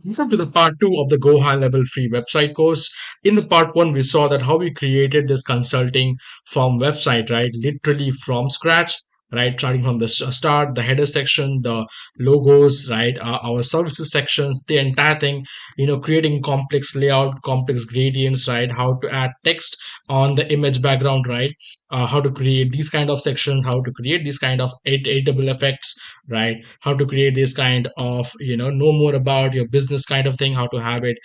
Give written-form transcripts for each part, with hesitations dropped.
Welcome to the part two of the Go High Level free website course. In the part one, we saw that how we created this consulting firm website, right? Literally from scratch, right? Starting from the start, the header section, the logos, right? Our services sections, the entire thing, creating complex layout, complex gradients, right? How to add text on the image background, right? How to create these kind of sections, how to create these kind of editable effects, right? How to create this kind of know more about your business kind of thing, how to have it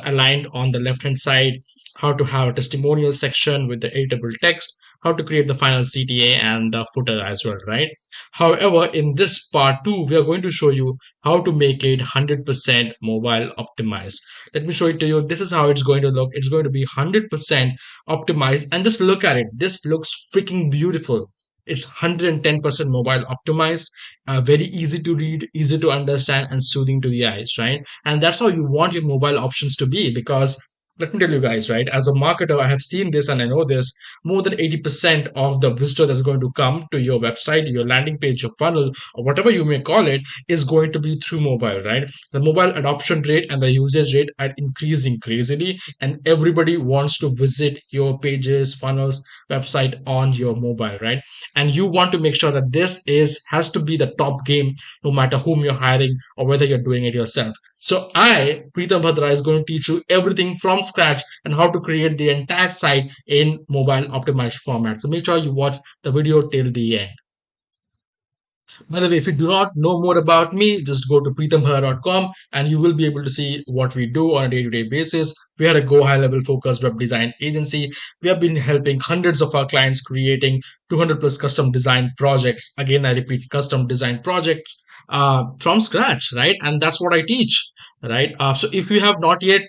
aligned on the left hand side, how to have a testimonial section with the editable text, how to create the final CTA and the footer as well, right? However, in this part 2 we are going to show you how to make it 100% mobile optimized. Let me show it to you. This is how it's going to look. It's going to be 100% optimized, and just look at it. This looks freaking beautiful. It's 110% mobile optimized, very easy to read, easy to understand, and soothing to the eyes, right? And that's how you want your mobile options to be, because let me tell you guys, right? As a marketer, I have seen this and I know this. More than 80% of the visitor that's going to come to your website, your landing page, your funnel, or whatever you may call it, is going to be through mobile, right? The mobile adoption rate and the usage rate are increasing crazily, and everybody wants to visit your pages, funnels, website on your mobile, right? And you want to make sure that this is has to be the top game, no matter whom you're hiring or whether you're doing it yourself. So I, Pritam Bhadra, is going to teach you everything from scratch and how to create the entire site in mobile optimized format. So make sure you watch the video till the end. By the way, if you do not know more about me, just go to pritam.com and you will be able to see what we do on a day-to-day basis. We are a Go High Level focused web design agency. We have been helping hundreds of our clients creating 200 plus custom design projects. Again, I repeat, custom design projects from scratch, right? And that's what I teach, right? So if you have not yet,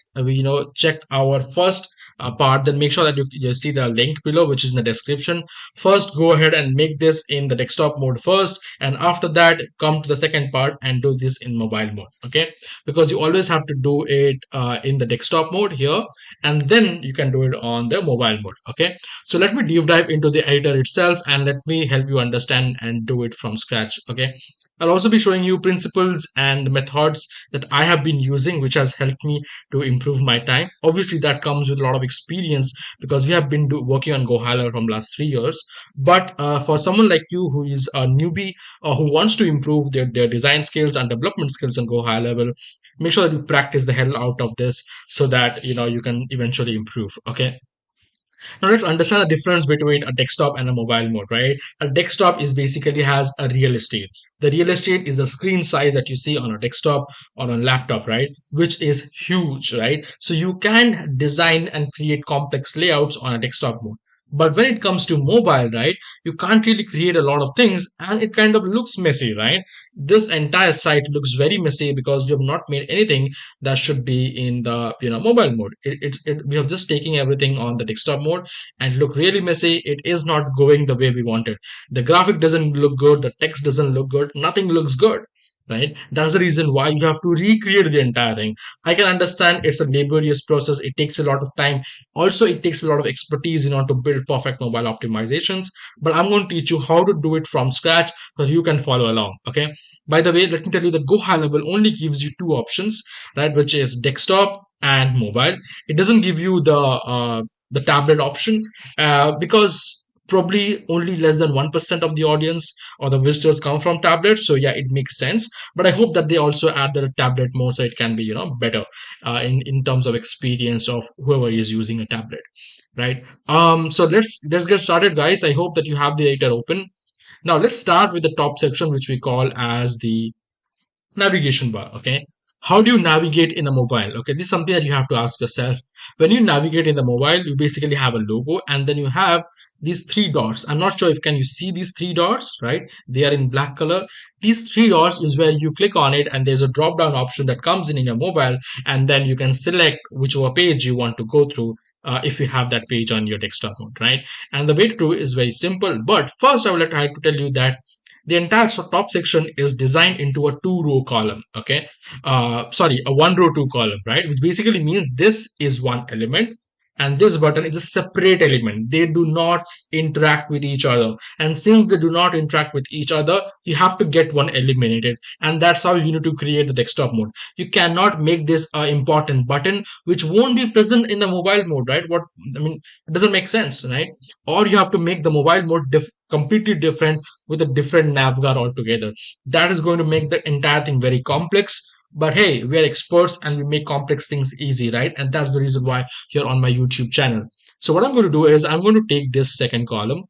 checked our first part, then make sure that you see the link below, which is in the description. First, go ahead and make this in the desktop mode first, and after that come to the second part and do this in mobile mode, okay? Because you always have to do it in the desktop mode here, and then you can do it on the mobile mode, okay? So let me deep dive into the editor itself and let me help you understand and do it from scratch, okay? I'll also be showing you principles and methods that I have been using, which has helped me to improve my time. Obviously, that comes with a lot of experience because we have been working on Go High Level from last 3 years. But for someone like you who is a newbie or who wants to improve their design skills and development skills on Go High Level, make sure that you practice the hell out of this so that you can eventually improve. Okay. Now let's understand the difference between a desktop and a mobile mode, right? A desktop is basically has a real estate. The real estate is the screen size that you see on a desktop or on a laptop, right? Which is huge, right? So you can design and create complex layouts on a desktop mode. But when it comes to mobile, right, you can't really create a lot of things and it kind of looks messy, right? This entire site looks very messy because you have not made anything that should be in the mobile mode. We have just taking everything on the desktop mode and look really messy. It is not going the way we wanted. The graphic doesn't look good, the text doesn't look good, nothing looks good, right? That's the reason why you have to recreate the entire thing. I can understand it's a laborious process, it takes a lot of time. Also, it takes a lot of expertise in order to build perfect mobile optimizations, but I'm going to teach you how to do it from scratch so you can follow along, okay? By the way, let me tell you that Go High Level only gives you two options, right? Which is desktop and mobile. It doesn't give you the tablet option because probably only less than 1% of the audience or the visitors come from tablets. So yeah, it makes sense. But I hope that they also add the tablet more so it can be better in terms of experience of whoever is using a tablet, right? So let's get started, guys. I hope that you have the editor open. Now let's start with the top section, which we call as the navigation bar. Okay, how do you navigate in a mobile? Okay, this is something that you have to ask yourself. When you navigate in the mobile, you basically have a logo and then you have these three dots. I'm not sure if can you see these three dots, right? They are in black color. These three dots is where you click on it and there's a drop down option that comes in your mobile, and then you can select whichever page you want to go through if you have that page on your desktop mode, right? And the way to do it is very simple. But first I would like to tell you that the entire top section is designed into a two-row column, okay? Sorry, a one row two column, right? Which basically means this is one element, and this button is a separate element. They do not interact with each other. And since they do not interact with each other, you have to get one eliminated. And that's how you need to create the desktop mode. You cannot make this important button which won't be present in the mobile mode, right? What I mean, it doesn't make sense, right? Or you have to make the mobile mode completely different with a different navbar altogether. That is going to make the entire thing very complex. But hey, we are experts and we make complex things easy, right? And that's the reason why you're on my YouTube channel. So what I'm going to do is I'm going to take this second column.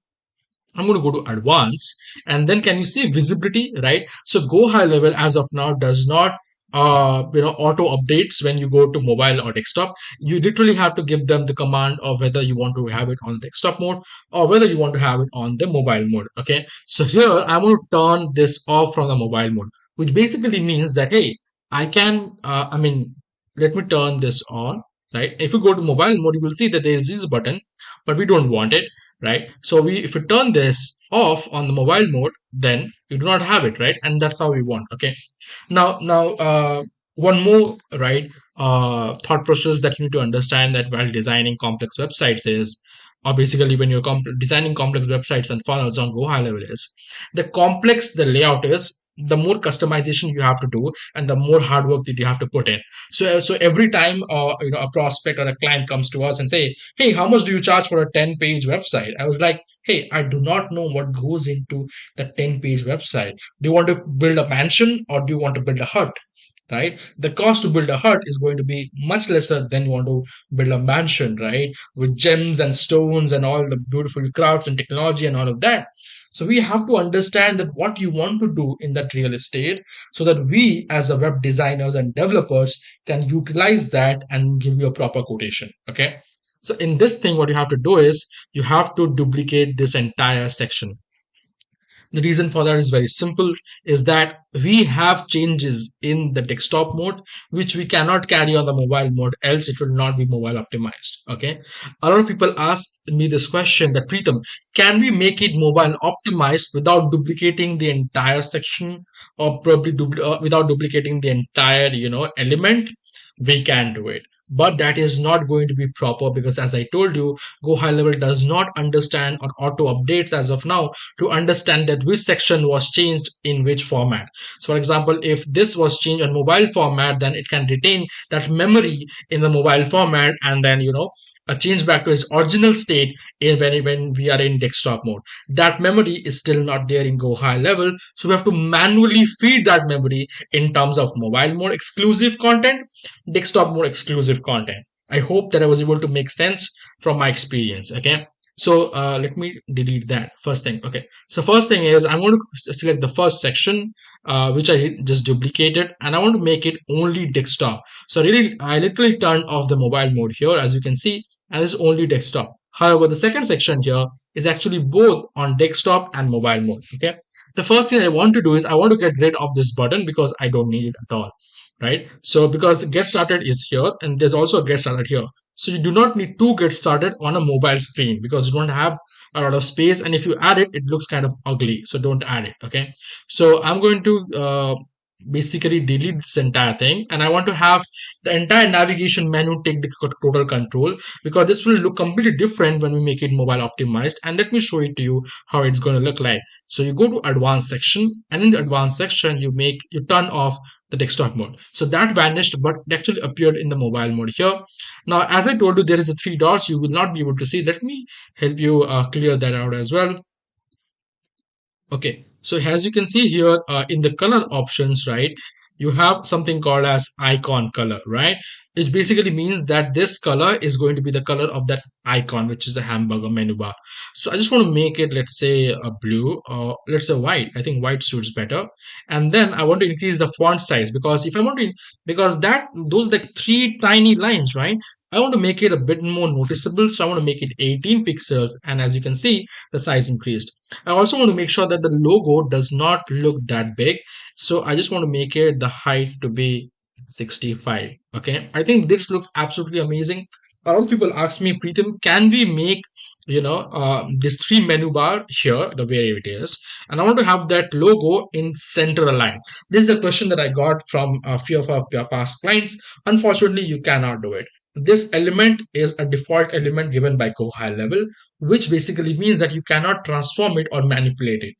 I'm going to go to advanced, and then can you see visibility, right? So go high level as of now does not auto updates when you go to mobile or desktop. You literally have to give them the command of whether you want to have it on desktop mode or whether you want to have it on the mobile mode. Okay, so here I'm going to turn this off from the mobile mode, which basically means that hey, I can let me turn this on, right? If you go to mobile mode, you will see that there is this button, but we don't want it, right? So if we turn this off on the mobile mode, then you do not have it, right? And that's how we want. Okay, now one more, right, thought process that you need to understand that while designing complex websites is, or basically when you're designing complex websites and funnels on go high level, is the complex the layout is, the more customization you have to do and the more hard work that you have to put in. So every time a prospect or a client comes to us and say, hey, how much do you charge for a 10-page website? I was like, hey, I do not know what goes into the 10-page website. Do you want to build a mansion or do you want to build a hut? Right? The cost to build a hut is going to be much lesser than you want to build a mansion, right? With gems and stones and all the beautiful crafts and technology and all of that. So we have to understand that what you want to do in that real estate so that we as a web designers and developers can utilize that and give you a proper quotation. Okay. So in this thing, what you have to do is you have to duplicate this entire section. The reason for that is very simple, is that we have changes in the desktop mode which we cannot carry on the mobile mode, else it will not be mobile optimized. Okay, a lot of people ask me this question, that Pritam, can we make it mobile optimized without duplicating the entire section, or probably without duplicating the entire element? We can do it, but that is not going to be proper, because as I told you, go high level does not understand or auto updates as of now to understand that which section was changed in which format. So for example, if this was changed on mobile format, then it can retain that memory in the mobile format, and then change back to its original state when we are in desktop mode. That memory is still not there in go high level, so we have to manually feed that memory in terms of mobile mode exclusive content, desktop mode exclusive content. I hope that I was able to make sense from my experience. Okay, so let me delete that first thing. Okay, so first thing is I'm going to select the first section which I just duplicated, and I want to make it only desktop. So I literally turned off the mobile mode here, as you can see, and it's only desktop. However, the second section here is actually both on desktop and mobile mode. Okay, the first thing I want to do is I want to get rid of this button because I don't need it at all, right? So because get started is here, and there's also a get started here. So you do not need to get started on a mobile screen because you don't have a lot of space, and if you add it, it looks kind of ugly. So don't add it. Okay. So I'm going to basically delete this entire thing, and I want to have the entire navigation menu take the total control, because this will look completely different when we make it mobile optimized. And let me show it to you how it's going to look like. So you go to advanced section, and in the advanced section you turn off the desktop mode. So that vanished, but it actually appeared in the mobile mode here. Now, as I told you, there is a three dots you will not be able to see. Let me help you clear that out as well. Okay, so as you can see here in the color options, right, you have something called as icon color, right? It basically means that this color is going to be the color of that icon, which is a hamburger menu bar. So I just want to make it, let's say, a blue, or let's say white. I think white suits better. And then I want to increase the font size, because if I want to, because those are the three tiny lines, right? I want to make it a bit more noticeable. So I want to make it 18 pixels. And as you can see, the size increased. I also want to make sure that the logo does not look that big. So I just want to make it the height to be 65. Okay, I think this looks absolutely amazing. A lot of people ask me, Pritam, can we make this three menu bar here the way it is, and I want to have that logo in center aligned. This is a question that I got from a few of our past clients. Unfortunately, you cannot do it. this element is a default element given by Go High Level, which basically means that you cannot transform it or manipulate it.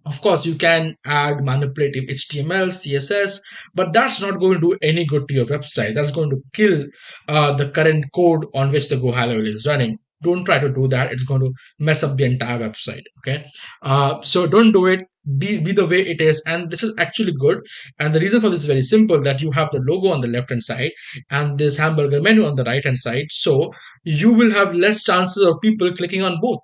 Of course, you can add manipulative HTML, CSS, but that's not going to do any good to your website. That's going to kill the current code on which the Go High Level is running. Don't try to do that. It's going to mess up the entire website. Okay, so don't do it. Be the way it is, and this is actually good. And the reason for this is very simple: that you have the logo on the left hand side and this hamburger menu on the right hand side. So you will have less chances of people clicking on both,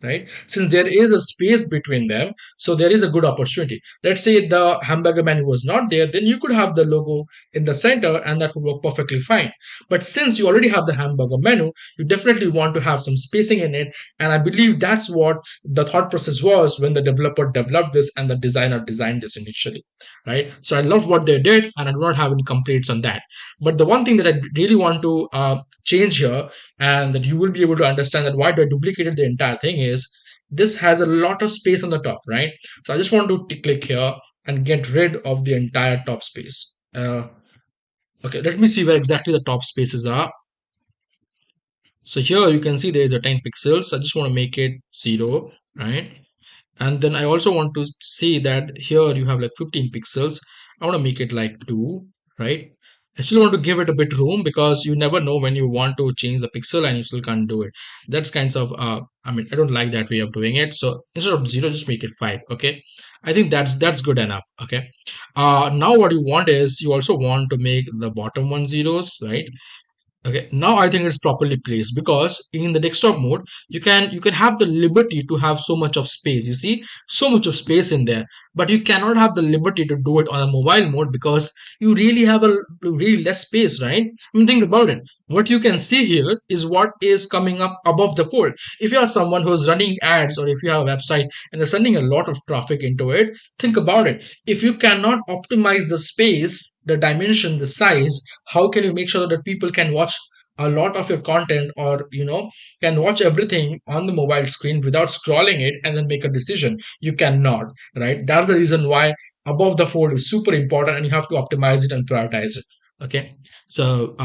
right? Since there is a space between them, so there is a good opportunity. Let's say the hamburger menu was not there, then you could have the logo in the center and that would work perfectly fine. But since you already have the hamburger menu, you definitely want to have some spacing in it. And I believe that's what the thought process was when the developer developed this and the designer designed this initially, right? So I love what they did and I do not have any complaints on that. But the one thing that I really want to change here, and that you will be able to understand that why I duplicated the entire thing, is this has a lot of space on the top, right? So I just want to click here and get rid of the entire top space. Okay, let me see where exactly the top spaces are. So here you can see there is a 10 pixels. I just want to make it 0, right? And then I also want to see that here you have like 15 pixels. I want to make it like 2, right? I still want to give it a bit room because you never know when you want to change the pixel and you still can't do it. That's kinds of, I mean, I don't like that way of doing it. So instead of 0, just make it 5, okay? I think that's good enough, okay? Now what you want is, you also want to make the bottom one zeros, right? Okay, now I think it's properly placed, because in the desktop mode you can have the liberty to have so much of space. You see, so much of space in there, but you cannot have the liberty to do it on a mobile mode because you really have a really less space, right? I mean, think about it. What you can see here is what is coming up above the fold. If you are someone who's running ads, or if you have a website and they're sending a lot of traffic into it, think about it. If you cannot optimize the space, the dimension, the size, how can you make sure that people can watch a lot of your content, or can watch everything on the mobile screen without scrolling it and then make a decision? You cannot, right? That's the reason why above the fold is super important, and you have to optimize it and prioritize it. Okay, so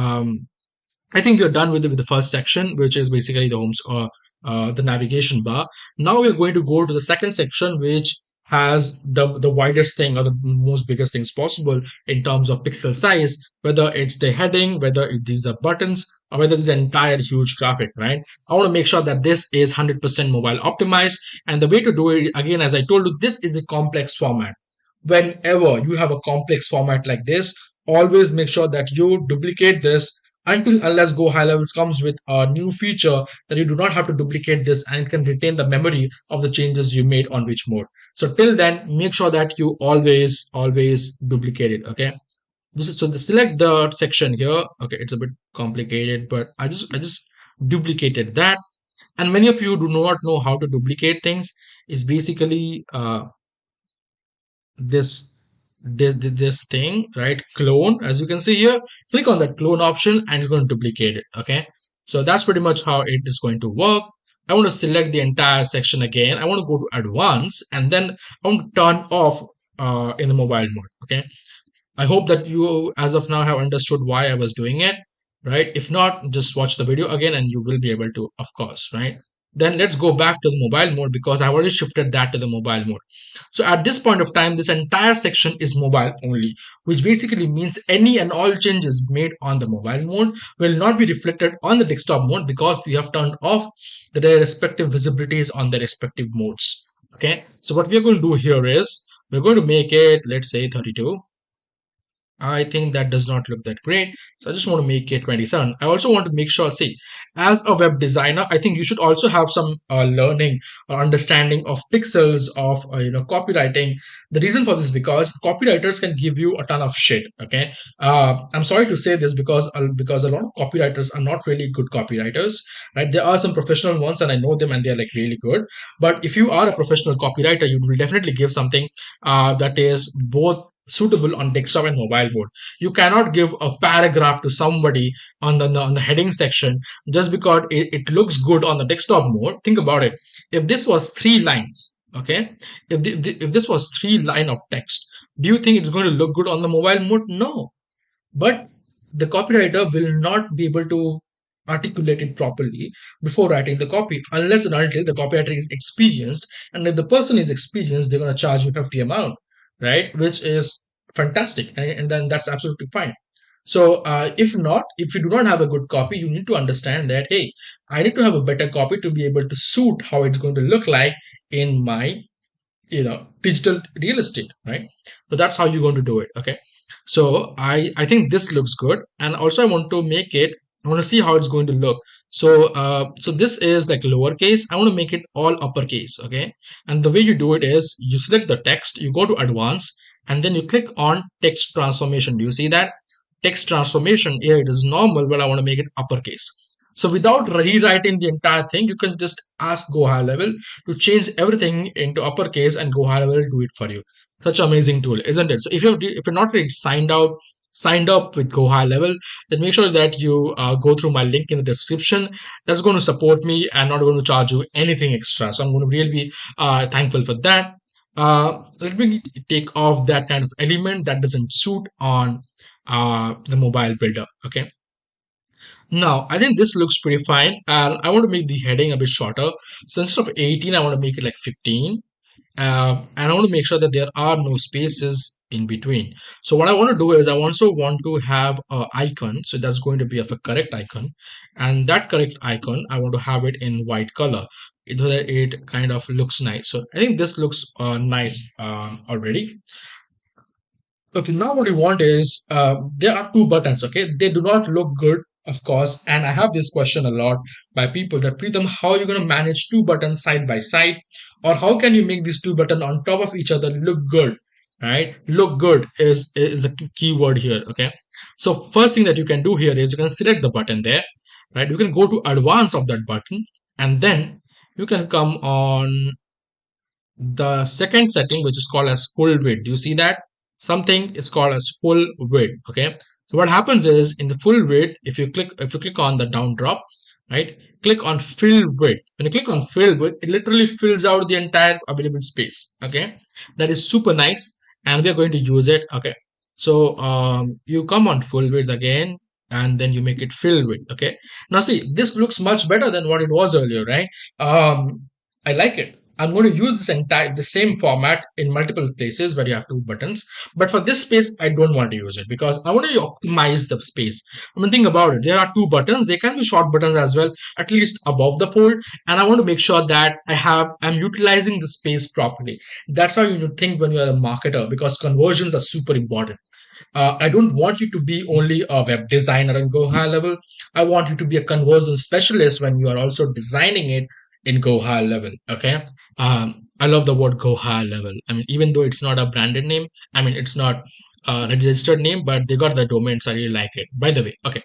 I think we're done with the first section, which is basically the homes or the navigation bar. Now we're going to go to the second section, which has the widest thing, or the most biggest things possible in terms of pixel size, whether it's the heading, whether these are buttons, or whether it's an entire huge graphic, right? I want to make sure that this is 100% mobile optimized. And the way to do it, again, as I told you, this is a complex format. Whenever you have a complex format like this, always make sure that you duplicate this until unless Go High Levels comes with a new feature that you do not have to duplicate this and can retain the memory of the changes you made on which mode. So till then, make sure that you always duplicate it. Okay. So to select the section here. Okay, it's a bit complicated, but I just duplicated that. And many of you do not know how to duplicate things. It's basically this thing, right? Clone. As you can see here, click on that clone option and it's going to duplicate it. Okay, so that's pretty much how it is going to work. I want to select the entire section again. I want to go to advanced, and then I want to turn off in the mobile mode. Okay, I hope that you as of now have understood why I was doing it, right? If not, just watch the video again and you will be able to, of course, right? Then let's go back to the mobile mode, because I've already shifted that to the mobile mode. So at this point of time, this entire section is mobile only, which basically means any and all changes made on the mobile mode will not be reflected on the desktop mode, because we have turned off their respective visibilities on their respective modes. Okay, so what we're going to do here is we're going to make it, let's say 32. I think that does not look that great. So I just want to make it 27. I also want to make sure, see, as a web designer, I think you should also have some learning or understanding of pixels, of copywriting. The reason for this is because copywriters can give you a ton of shit. Okay, I'm sorry to say this, because a lot of copywriters are not really good copywriters, right? There are some professional ones, and I know them, and they're like really good. But if you are a professional copywriter, you will definitely give something that is both suitable on desktop and mobile mode. You cannot give a paragraph to somebody on the heading section just because it looks good on the desktop mode. Think about it. If this was 3 lines, okay, if this was 3 line of text, do you think it's going to look good on the mobile mode? No. But the copywriter will not be able to articulate it properly before writing the copy, unless and until the copywriter is experienced. And if the person is experienced, they're going to charge you hefty amount, right? Which is fantastic, and then that's absolutely fine. So if not, if you do not have a good copy, you need to understand that, hey, I need to have a better copy to be able to suit how it's going to look like in my digital real estate, right? So that's how you're going to do it. Okay, so I think this looks good, and also I want to see how it's going to look. So this is like lowercase. I want to make it all uppercase. Okay, and the way you do it is you select the text, you go to advanced, and then you click on text transformation. Do you see that text transformation here? It is normal, but I want to make it uppercase. So without rewriting the entire thing, you can just ask Go High Level to change everything into uppercase, and Go High Level will do it for you. Such amazing tool, isn't it? So if you're not really signed up with Go High Level, then make sure that you go through my link in the description. That's going to support me and not going to charge you anything extra. So I'm going to really be thankful for that. Let me take off that kind of element that doesn't suit on the mobile builder. Okay. Now, I think this looks pretty fine. And I want to make the heading a bit shorter. So instead of 18, I want to make it like 15. And I want to make sure that there are no spaces in between. So what I want to do is I also want to have an icon. So that's going to be of a correct icon. And that correct icon, I want to have it in white color, so that it kind of looks nice. So I think this looks nice already. Okay, now what you want is there are two buttons. Okay, they do not look good, of course. And I have this question a lot by people that, Pritam, how are you going to manage two buttons side by side, or how can you make these two buttons on top of each other look good? Right, look good is the key word here. Okay, so first thing that you can do here is you can select the button there. Right, you can go to advanced of that button, and then you can come on the second setting, which is called as full width. Do you see that? Something is called as full width. Okay. So what happens is in the full width, if you click on the down drop, right, click on fill width. When you click on fill width, it literally fills out the entire available space. Okay. That is super nice, and we are going to use it. Okay. So you come on full width again, and then you make it fill width. Okay. Now see, this looks much better than what it was earlier, right? I like it. I'm going to use the same format in multiple places where you have two buttons. But for this space, I don't want to use it because I want to optimize the space. I mean, think about it. There are two buttons. They can be short buttons as well, at least above the fold. And I want to make sure that I'm utilizing the space properly. That's how you think when you're a marketer, because conversions are super important. I don't want you to be only a web designer and Go High Level. I want you to be a conversion specialist when you are also designing it in Go High Level. Okay. I love the word Go High Level. I mean, even though it's not a branded name, I mean, it's not a registered name, but they got the domain, so I really like it. By the way, okay.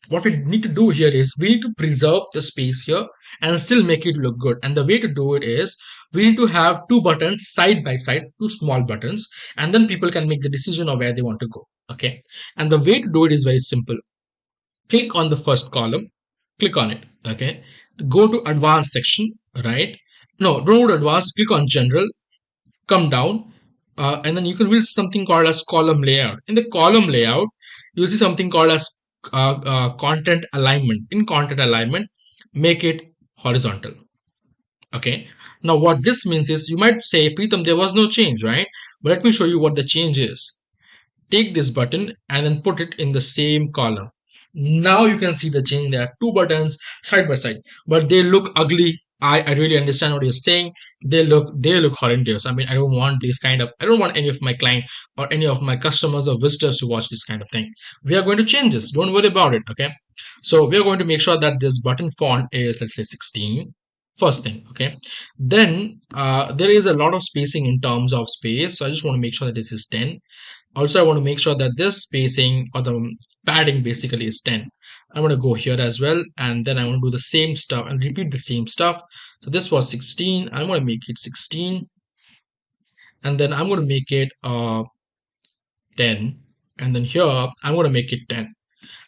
What we need to do here is we need to preserve the space here and still make it look good. And the way to do it is we need to have two buttons side by side, two small buttons, and then people can make the decision of where they want to go. Okay. And the way to do it is very simple. Click on the first column, click on it. Okay. Go to advanced section, right? No, don't go to advanced, click on general, come down, and then you can build something called as column layout. In the column layout, you'll see something called as content alignment. In content alignment, make it horizontal. Okay. Now what this means is you might say, Pritam, there was no change, right? But let me show you what the change is. Take this button and then put it in the same column. Now you can see the change. There are two buttons side by side, but they look ugly. I really understand what you're saying. They look horrendous. I mean, I don't want any of my client or any of my customers or visitors to watch this kind of thing. We are going to change this. Don't worry about it. Okay. So we are going to make sure that this button font is, let's say, 16. First thing. Okay. Then there is a lot of spacing in terms of space. So I just want to make sure that this is 10. Also, I want to make sure that this spacing or the padding basically is 10. I want to go here as well, and then I want to do the same stuff and repeat the same stuff. So this was 16. I want to make it 16, and then I'm going to make it 10, and then here I'm going to make it 10.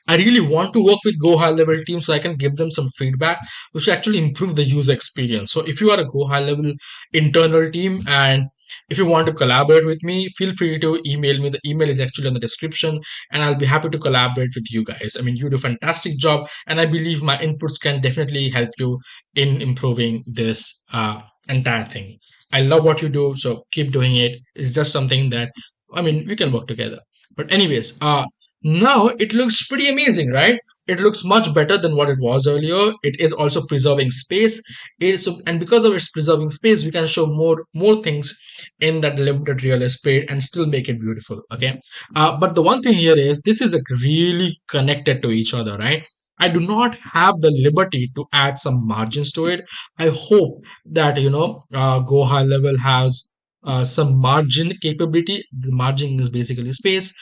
I really want to work with Go High Level team so I can give them some feedback which actually improve the user experience. So if you are a Go High Level internal team and If you want to collaborate with me, feel free to email me. The email is actually in the description, and I'll be happy to collaborate with you guys. I mean, you do a fantastic job, and I believe my inputs can definitely help you in improving this entire thing. I love what you do, so keep doing it. It's just something that, I mean, we can work together. But anyways, now it looks pretty amazing, right? It looks much better than what it was earlier. It is also preserving space. And because of its preserving space, we can show more things in that limited real estate and still make it beautiful. Okay, but the one thing here is this is like really connected to each other, right? I do not have the liberty to add some margins to it. I hope that Go High Level has some margin capability. The margin is basically space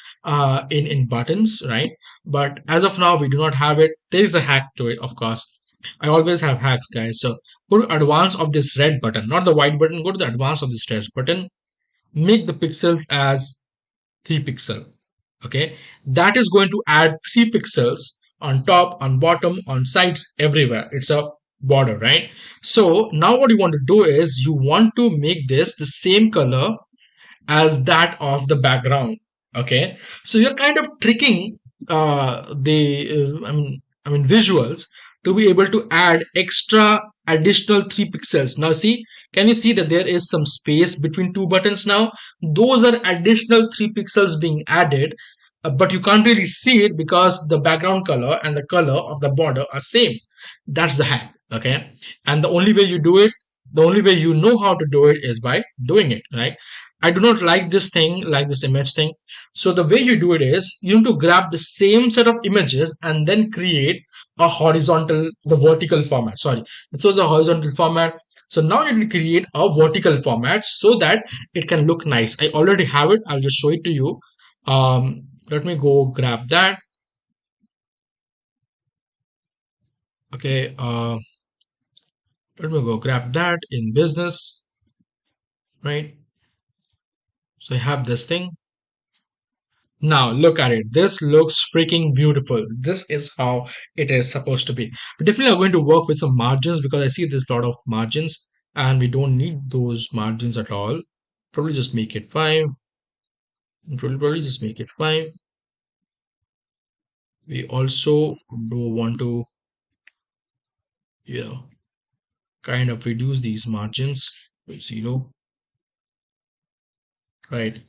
in buttons, right? But as of now, we do not have it. There is a hack to it, of course. I always have hacks, guys. So go to advanced of this red button, not the white button. Go to the advanced of this red button. Make the pixels as 3 pixel. Okay, that is going to add 3 pixels on top, on bottom, on sides, everywhere. It's a border, right? So now what you want to do is you want to make this the same color as that of the background. Okay, so you're kind of tricking the visuals to be able to add extra additional 3 pixels. Now see, can you see that there is some space between two buttons now? Those are additional 3 pixels being added, but you can't really see it because the background color and the color of the border are same. That's the hack. Okay, and the only way you do it, the only way you know how to do it is by doing it, right? I do not like this thing, like this image thing. So the way you do it is you need to grab the same set of images and then create a the vertical format. Sorry, this was a horizontal format. So now you will create a vertical format so that it can look nice. I already have it. I'll just show it to you. Let me go grab that. Okay. Let me go grab that in business, right? So I have this thing. Now look at it. This looks freaking beautiful. This is how it is supposed to be. But definitely I'm going to work with some margins because I see there's a lot of margins and we don't need those margins at all. Probably just make it 5. Probably just make it 5. We also do want to, kind of reduce these margins to 0, right?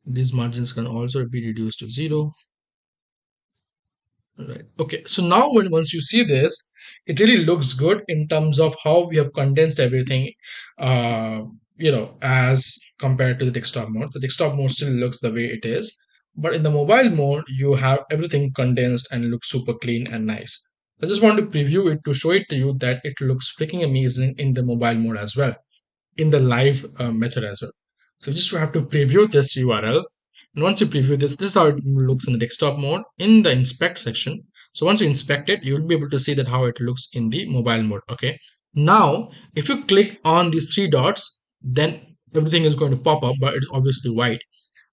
These margins can also be reduced to 0. Right. Okay. So now once you see this, it really looks good in terms of how we have condensed everything, as compared to the desktop mode. The desktop mode still looks the way it is, but in the mobile mode, you have everything condensed and looks super clean and nice. I just want to preview it to show it to you that it looks freaking amazing in the mobile mode as well, in the live method as well. So just have to preview this URL. And once you preview this is how it looks in the desktop mode in the inspect section. So once you inspect it, you'll be able to see that how it looks in the mobile mode. Okay. Now, if you click on these 3 dots, then everything is going to pop up, but it's obviously white.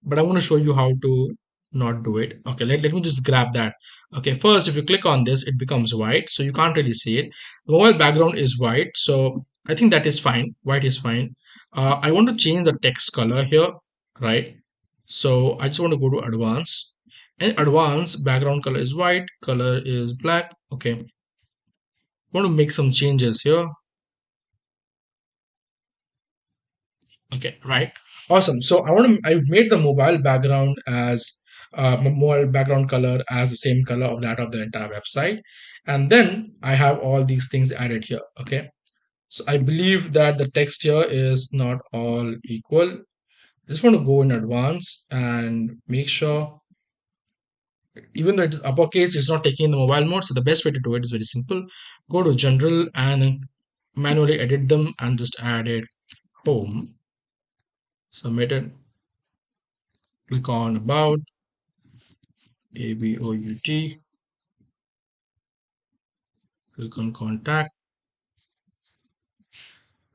But I want to show you how to not do it. Okay, let me just grab that. Okay, first, if you click on this, it becomes white, so you can't really see it. The mobile background is white, so I think that is fine. White is fine. I want to change the text color here, right? So I just want to go to advanced. And advanced background color is white, color is black. Okay, I want to make some changes here. Okay, right. Awesome. So I made the mobile background as mobile background color as the same color of that of the entire website. And then I have all these things added here. Okay. So I believe that the text here is not all equal. I just want to go in advance and make sure, even though it is uppercase, it's not taking the mobile mode. So the best way to do it is very simple. Go to general and manually edit them and just add it home. Submit it. Click on about, 𝐏𝐫𝐢𝐴𝐺. Click on contact,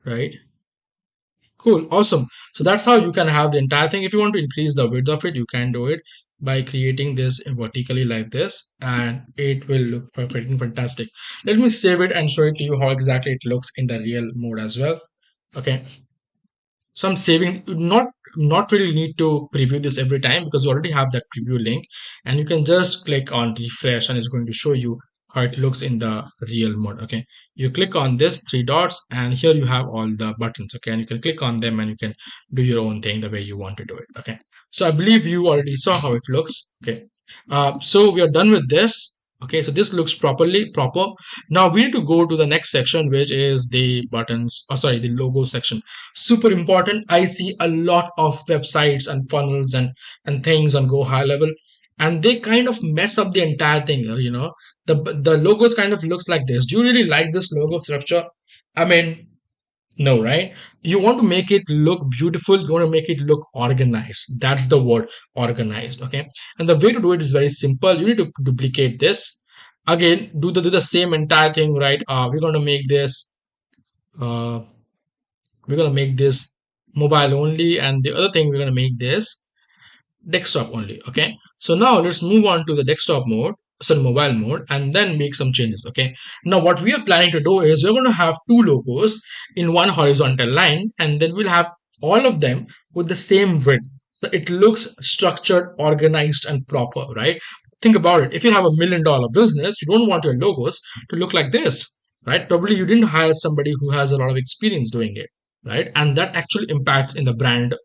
right? Cool, awesome. So that's how you can have the entire thing. If you want to increase the width of it, you can do it. by creating this vertically like this, and it will look perfect and fantastic. Let me save it and show it to you how exactly it looks in the real mode as well. Okay, so I'm saving, not really need to preview this every time because you already have that preview link, and you can just click on refresh and it's going to show you how it looks in the real mode. Okay, you click on this three dots and here you have all the buttons. Okay, and you can click on them and you can do your own thing the way you want to do it. Okay, so I believe you already saw how it looks. Okay, so we are done with this. Okay, so this looks proper. Now we need to go to the next section, which is the buttons, oh sorry, the logo section. Super important. I see a lot of websites and funnels and things on Go High Level, and they kind of mess up the entire thing. The logos kind of looks like this. Do you really like this logo structure? I mean, no, right? You want to make it look beautiful. You want to make it look organized. That's the word, organized. Okay, and the way to do it is very simple. You need to duplicate this. Again, do the same entire thing, right? Uh, we're going to make this mobile only, and the other thing we're going to make this desktop only. Okay, so now let's move on to the desktop mode, sorry, mobile mode, and then make some changes. Okay, now what we are planning to do is we're going to have two logos in one horizontal line, and then we'll have all of them with the same width, so it looks structured, organized, and proper, right? Think about it. If you have $1 million business, you don't want your logos to look like this, right? Probably you didn't hire somebody who has a lot of experience doing it, right? And that actually impacts in the brand,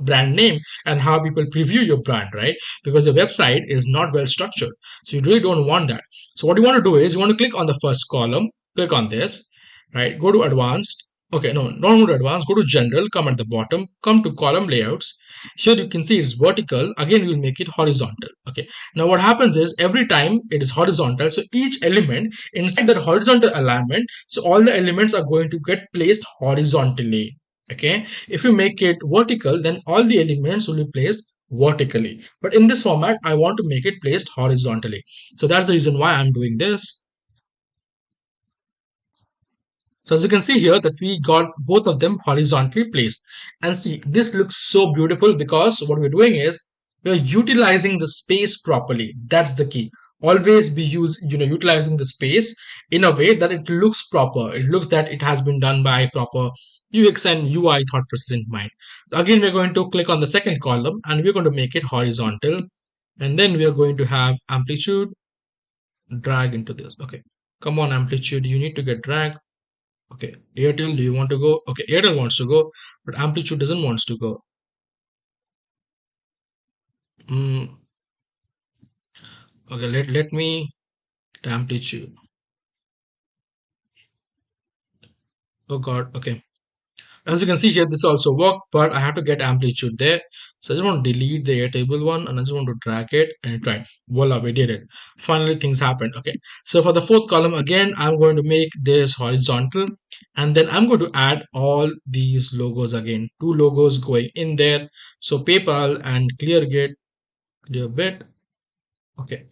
brand name and how people preview your brand, right? Because your website is not well structured, so you really don't want that. So what you want to do is you want to click on the first column, click on this, right? Go to advanced. Okay, no, don't go to advanced, go to general, come at the bottom, come to column layouts. Here you can see it's vertical. Again, we'll make it horizontal. Okay, now what happens is every time it is horizontal, so each element inside that horizontal alignment, so all the elements are going to get placed horizontally. Okay, if you make it vertical, then all the elements will be placed vertically, but in this format I want to make it placed horizontally. So that's the reason why I'm doing this. So as you can see here that we got both of them horizontally placed, and see, this looks so beautiful because what we're doing is we're utilizing the space properly. That's the key. Always be utilizing the space in a way that it looks proper. It looks that it has been done by proper UX and UI thought process in mind. So again, we're going to click on the second column and we're going to make it horizontal, and then we are going to have amplitude drag into this. Okay, come on, amplitude, you need to get dragged. Okay, Airtel, do you want to go? Okay, Airtel wants to go, but Amplitude doesn't wants to go. Okay, let me get Amplitude. Oh God, okay. As you can see here, this also worked, but I have to get Amplitude there. So I just want to delete the Airtable one and I just want to drag it and try. Voila, we did it. Finally, things happened. Okay, so for the fourth column, again, I'm going to make this horizontal, and then I'm going to add all these logos again. Two logos going in there. So PayPal and Clearbit. Okay,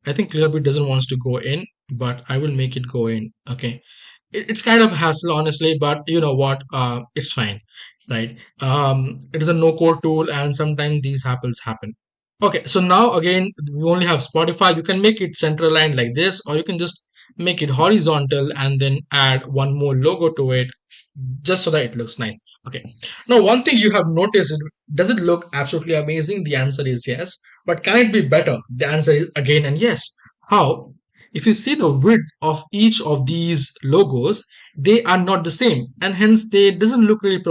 I think Clearbit doesn't want to go in, but I will make it go in. Okay, it's kind of a hassle honestly, but you know what, it's fine, right? It is a no code tool and sometimes these happen. Okay, so now again we only have Spotify. You can make it center aligned like this, or you can just make it horizontal and then add one more logo to it just so that it looks nice. Okay, now one thing you have noticed, does it look absolutely amazing? The answer is yes, but can it be better? The answer is again and yes. How? If you see the width of each of these logos, they are not the same, and hence they doesn't look really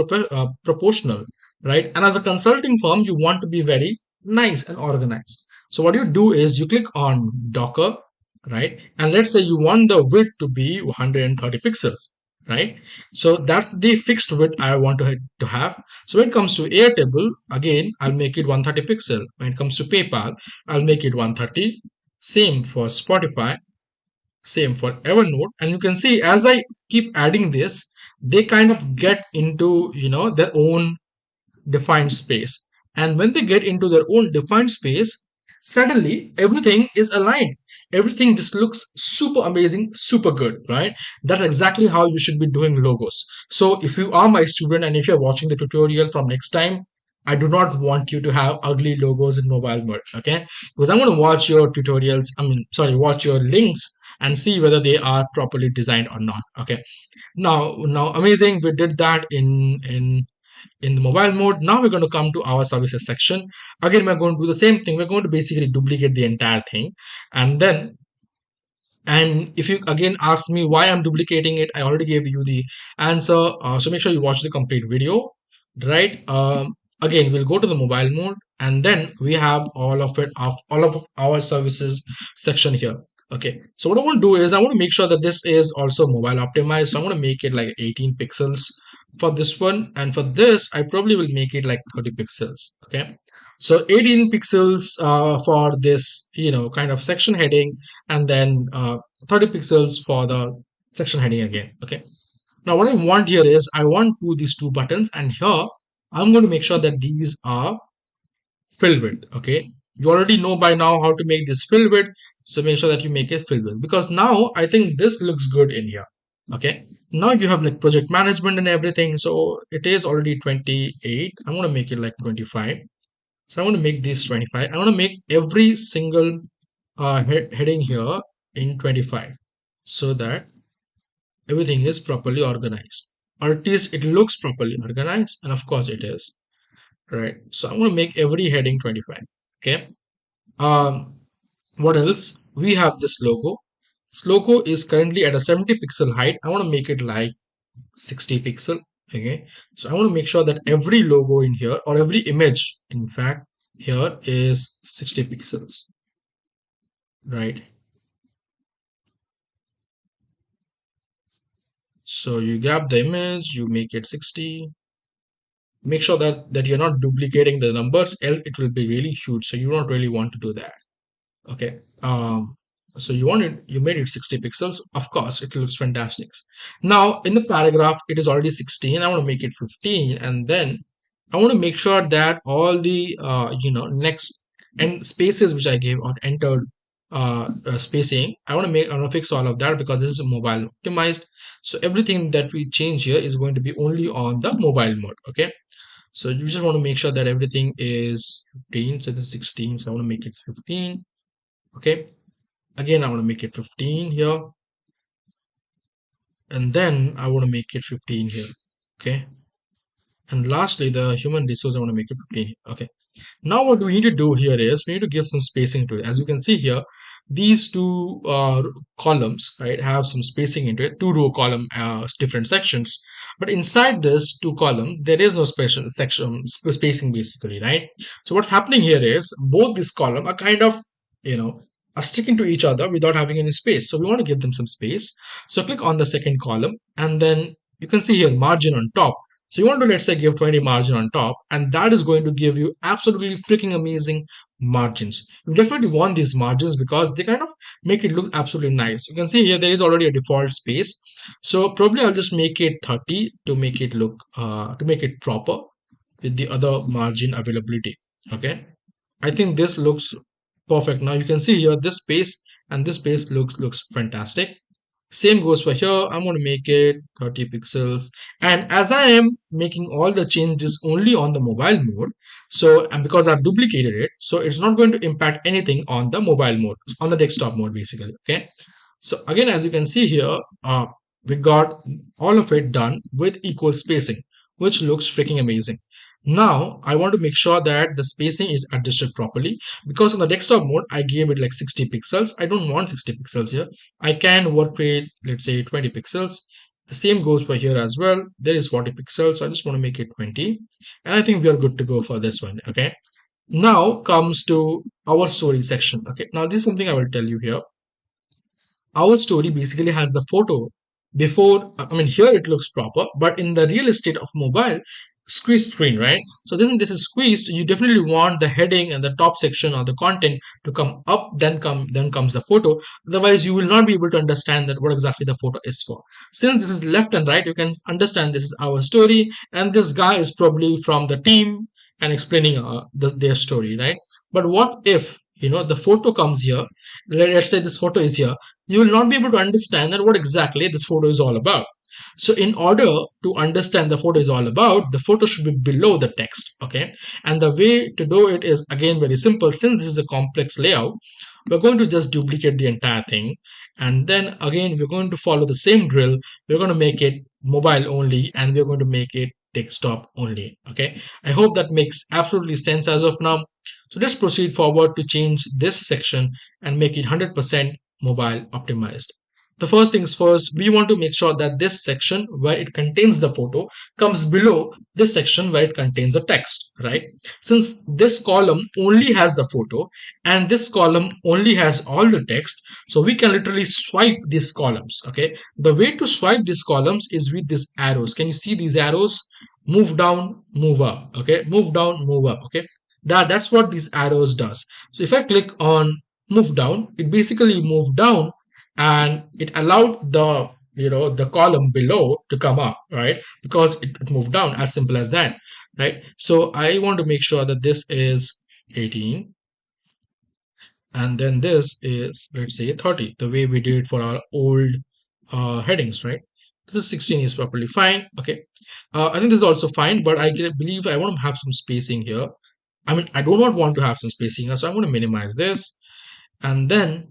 proportional, right? And as a consulting firm, you want to be very nice and organized. So what you do is you click on Docker, right? And let's say you want the width to be 130 pixels, right? So that's the fixed width I want to have. So when it comes to Airtable, again, I'll make it 130 pixel. When it comes to PayPal, I'll make it 130. Same for Spotify, same for Evernote. And you can see as I keep adding this, they kind of get into, their own defined space. And when they get into their own defined space, suddenly everything is aligned. Everything just looks super amazing, super good, right? That's exactly how you should be doing logos. So if you are my student and if you're watching the tutorial from next time, I do not want you to have ugly logos in mobile mode, okay? Because I'm going to watch your tutorials, watch your links and see whether they are properly designed or not, okay? Now, amazing, we did that in the mobile mode. Now we're going to come to our services section. Again, we're going to do the same thing. We're going to basically duplicate the entire thing. And if you again ask me why I'm duplicating it, I already gave you the answer. So make sure you watch the complete video, right? Again, we'll go to the mobile mode, and then we have all of our services section here. Okay, so what I want to do is I want to make sure that this is also mobile optimized. So I'm going to make it like 18 pixels for this one, and for this I probably will make it like 30 pixels. Okay, so 18 pixels for this, kind of section heading, and then 30 pixels for the section heading again. Okay, now what I want here is I want these two buttons, and here I'm going to make sure that these are filled with. Okay, you already know by now how to make this filled with, so make sure that you make it filled with, because now I think this looks good in here. Okay, now you have like project management and everything, so it is already 28. I'm going to make it like 25. So I want to make this 25. I want to make every single heading here in 25, so that everything is properly organized, or at least it looks properly organized, and of course it is, right? So I'm going to make every heading 25. Okay. What else? We have this logo. This logo is currently at a 70 pixel height. I want to make it like 60 pixel. Okay, so I want to make sure that every logo in here, or every image in fact here, is 60 pixels, right? So you grab the image, you make it 60. Make sure that you're not duplicating the numbers, else it will be really huge, so you don't really want to do that. Okay, so you made it 60 pixels. Of course it looks fantastic. Now in the paragraph it is already 16. I want to make it 15, and then I want to make sure that all the next and spaces which I gave or entered spacing, I want to fix all of that, because this is mobile optimized. So everything that we change here is going to be only on the mobile mode. Okay, so you just want to make sure that everything is 15. So this is 16, so I want to make it 15. Okay, again I want to make it 15 here, and then I want to make it 15 here. Okay, and lastly the human resource, I want to make it 15. Okay, now what we need to do here is we need to give some spacing to it. As you can see here, these two columns, right, have some spacing into it, two row column, different sections. But inside this two column, there is no special section spacing basically, right? So what's happening here is both this column are kind of, are sticking to each other without having any space. So we want to give them some space. So click on the second column, and then you can see here margin on top. So you want to, let's say, give 20 margin on top, and that is going to give you absolutely freaking amazing margins. You definitely want these margins because they kind of make it look absolutely nice. You can see here there is already a default space. So probably I'll just make it 30 to make it look, to make it proper with the other margin availability. Okay, I think this looks perfect. Now you can see here this space and this space looks fantastic. Same goes for here. I'm going to make it 30 pixels. And as I am making all the changes only on the mobile mode, so, and because I've duplicated it, so it's not going to impact anything on the mobile mode, on the desktop mode basically. Okay. So again, as you can see here, we got all of it done with equal spacing, which looks freaking amazing. Now I want to make sure that the spacing is adjusted properly, because on the desktop mode I gave it like 60 pixels. I don't want 60 pixels here. I can work with, let's say, 20 pixels. The same goes for here as well. There is 40 pixels. So I just want to make it 20, and I think we are good to go for this one. Okay, now comes to our story section. Okay, now this is something I will tell you here. Our story basically has the photo before. I mean, here it looks proper, but in the real estate of mobile, squeezed screen, right? So this is squeezed. You definitely want the heading and the top section or the content to come up, then comes the photo. Otherwise you will not be able to understand that what exactly the photo is for. Since this is left and right, you can understand this is our story, and this guy is probably from the team and explaining their story, right? But what if the photo comes here? Let's say this photo is here. You will not be able to understand that what exactly this photo is all about. So in order to understand the photo is all about, the photo should be below the text. Okay, and the way to do it is again very simple. Since this is a complex layout, we're going to just duplicate the entire thing, and then again we're going to follow the same drill. We're going to make it mobile only, and we're going to make it desktop only. Okay, I hope that makes absolutely sense as of now. So let's proceed forward to change this section and make it 100% mobile optimized. The first things first, we want to make sure that this section where it contains the photo comes below this section where it contains the text, right? Since this column only has the photo and this column only has all the text, so we can literally swipe these columns. Okay, the way to swipe these columns is with these arrows. Can you see these arrows? Move down, move up. Okay, move down, move up. Okay, that's what these arrows does. So if I click on move down, it basically moved down and it allowed the the column below to come up, right? Because it moved down, as simple as that, right? So I want to make sure that this is 18 and then this is, let's say, 30, the way we did it for our old headings, right? This is 16 is properly fine. Okay, I think this is also fine, but I believe I want to have some spacing here. I mean, I do not want to have some spacing here, so I'm going to minimize this. And then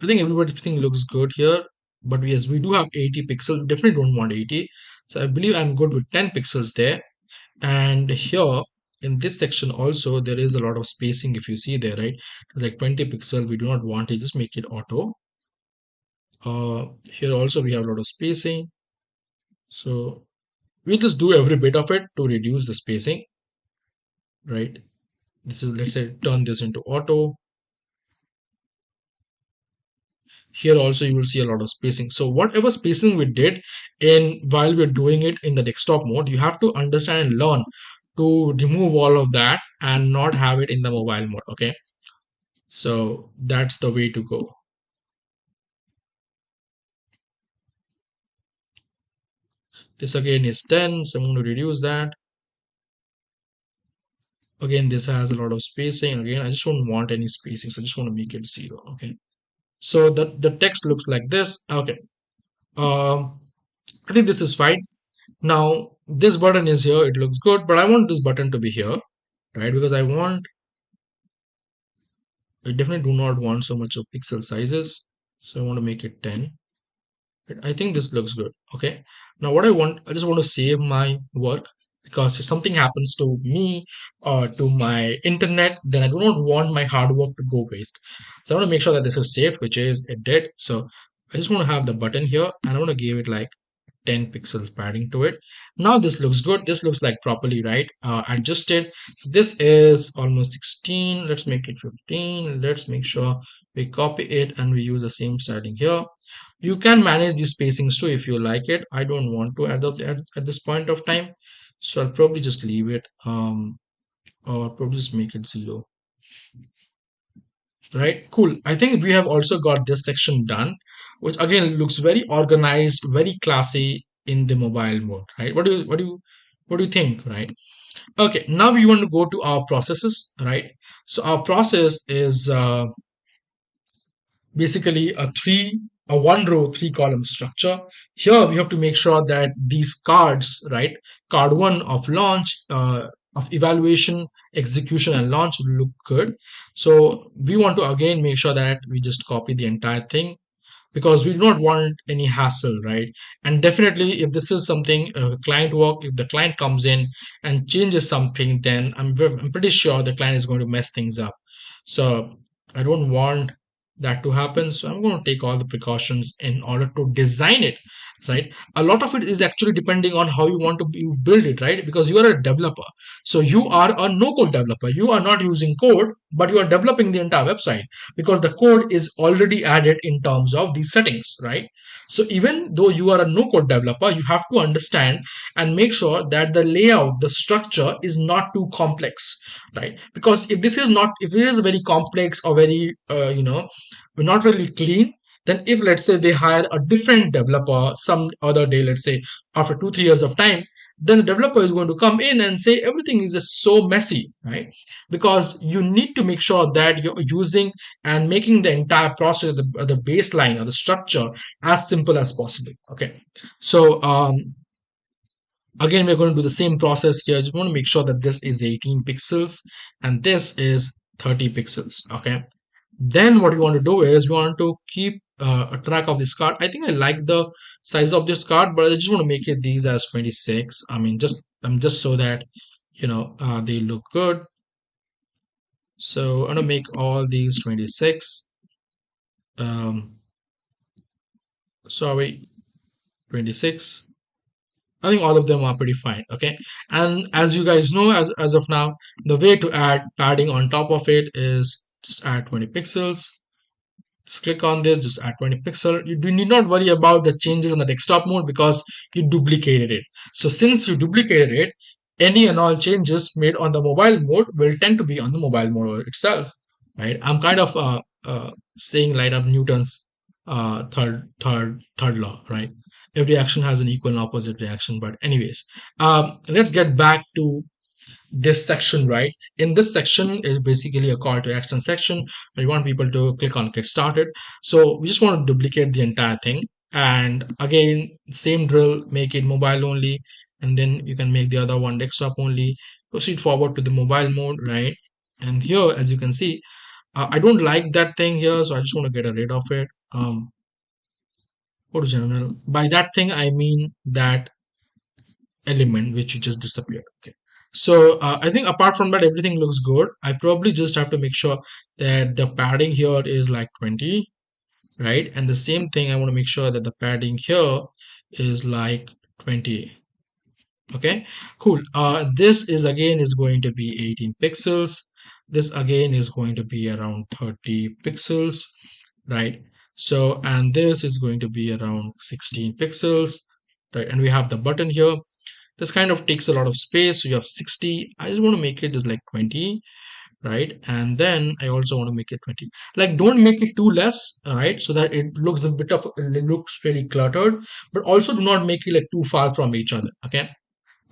I think everything looks good here, but yes, we do have 80 pixels. Definitely don't want 80. So I believe I'm good with 10 pixels there. And here in this section also, there is a lot of spacing. If you see there, right? It's like 20 pixel. We do not want it. Just make it auto. Here also we have a lot of spacing. So we just do every bit of it to reduce the spacing, right? This is, let's say, turn this into auto. Here also you will see a lot of spacing. So whatever spacing we did in while we're doing it in the desktop mode, you have to understand and learn to remove all of that and not have it in the mobile mode. Okay, so that's the way to go. This again is 10, so I'm going to reduce that. Again, this has a lot of spacing. Again, I just don't want any spacing, so I just want to make it 0. Okay, so the text looks like this. Okay, I think this is fine. Now this button is here, it looks good, but I want this button to be here, right? Because I definitely do not want so much of pixel sizes, so I want to make it 10. I think this looks good. Okay, now what I just want to save my work, because if something happens to me or to my internet, then I do not want my hard work to go waste. So I want to make sure that this is saved, which is it did. So I just want to have the button here and I want to give it like 10 pixels padding to it. Now this looks good. This looks like properly right adjusted. This is almost 16. Let's make it 15. Let's make sure we copy it and we use the same setting here. You can manage these spacings too if you like it. I don't want to add up at this point of time, so I'll probably just leave it or probably just make it 0. Right, cool. I think we have also got this section done, which again looks very organized, very classy in the mobile mode, right? What do you think, right? Okay, now we want to go to our processes, right? So our process is basically a one row, 3 column structure. Here we have to make sure that these cards, right? Card 1 of launch, of evaluation, execution, and launch look good. So we want to again make sure that we just copy the entire thing, because we do not want any hassle, right? And definitely if this is something client work, if the client comes in and changes something, then I'm pretty sure the client is going to mess things up. So I don't want that to happen, so I'm going to take all the precautions in order to design it, right? A lot of it is actually depending on how you want to build it, right? Because you are a developer, so you are a no code developer. You are not using code, but you are developing the entire website, because the code is already added in terms of these settings, right? So even though you are a no code developer, you have to understand and make sure that the layout, the structure is not too complex, right? Because if it is very complex or very not really clean, Then if let's say they hire a different developer some other day, let's say after 2 3 years of time, then the developer is going to come in and say everything is just so messy, right? Because you need to make sure that you're using and making the entire process, the baseline or the structure, as simple as possible. Okay, so again, we're going to do the same process here. I just want to make sure that this is 18 pixels and this is 30 pixels. Okay, then what we want to do is we want to keep a track of this card. I think I like the size of this card, but I just want to make it these as 26. I mean, just so that they look good. So I'm gonna make all these 26. Sorry, 26. I think all of them are pretty fine. Okay, and as you guys know, as of now, the way to add padding on top of it is just add 20 pixels. Just click on this, just add 20 pixel. You do need not worry about the changes on the desktop mode because you duplicated it. So since you duplicated it, any and all changes made on the mobile mode will tend to be on the mobile mode itself, right? I'm kind of saying light up Newton's third law, right? Every action has an equal and opposite reaction. But anyways, let's get back to this section, right? In this section is basically a call to action section. We want people to click on get started. So we just want to duplicate the entire thing. And again, same drill, make it mobile only. And then you can make the other one desktop only. Proceed forward to the mobile mode, right? And here, as you can see, I don't like that thing here. So I just want to get rid of it. Go to general. By that thing, I mean that element which just disappeared. Okay, so I think apart from that everything looks good. I probably just have to make sure that the padding here is like 20, right? And the same thing, I want to make sure that the padding here is like 20. Okay, cool. This is again is going to be 18 pixels. This again is going to be around 30 pixels, right? So, and this is going to be around 16 pixels, right? And we have the button here. This kind of takes a lot of space. So you have 60. I just want to make it just like 20, right? And then I also want to make it 20. Like, don't make it too less, right? So that it looks it looks fairly cluttered, but also do not make it like too far from each other. Okay.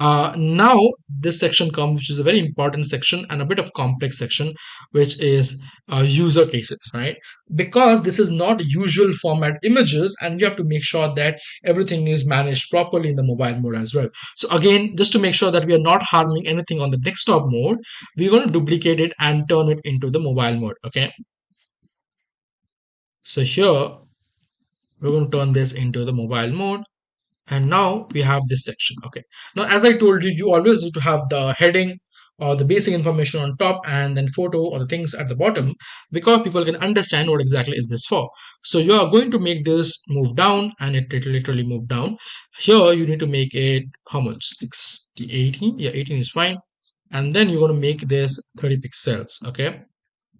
Now this section comes, which is a very important section and a bit of complex section, which is user cases, right? Because this is not usual format images, and you have to make sure that everything is managed properly in the mobile mode as well. So again, just to make sure that we are not harming anything on the desktop mode, we're going to duplicate it and turn it into the mobile mode. Okay. So here we're going to turn this into the mobile mode. And now we have this section. Okay, now as I told you, you always need to have the heading or the basic information on top and then photo or the things at the bottom, because people can understand what exactly is this for. So you are going to make this move down, and it literally move down. Here you need to make it how much? 60, 18? Yeah, 18 is fine. And then you're going to make this 30 pixels. Okay,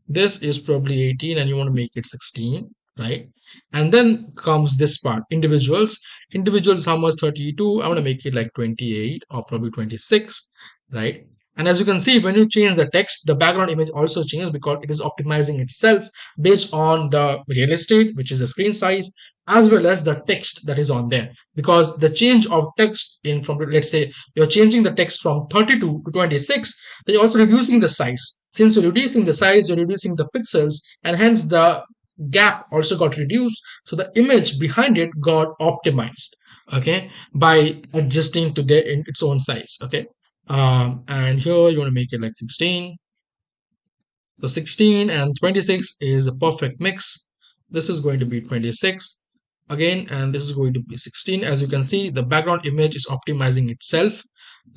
this is probably 18 and you want to make it 16, right? And then comes this part, individuals how much? 32. I want to make it like 28 or probably 26, right? And as you can see, when you change the text, the background image also changes because it is optimizing itself based on the real estate, which is the screen size, as well as the text that is on there. Because the change of text in from, let's say you're changing the text from 32 to 26, then you're also reducing the size. Since you're reducing the size, you're reducing the pixels, and hence the gap also got reduced. So the image behind it got optimized, okay, by adjusting to its own size. Okay, and here you want to make it like 16. So 16 and 26 is a perfect mix. This is going to be 26 again, and this is going to be 16. As you can see, the background image is optimizing itself,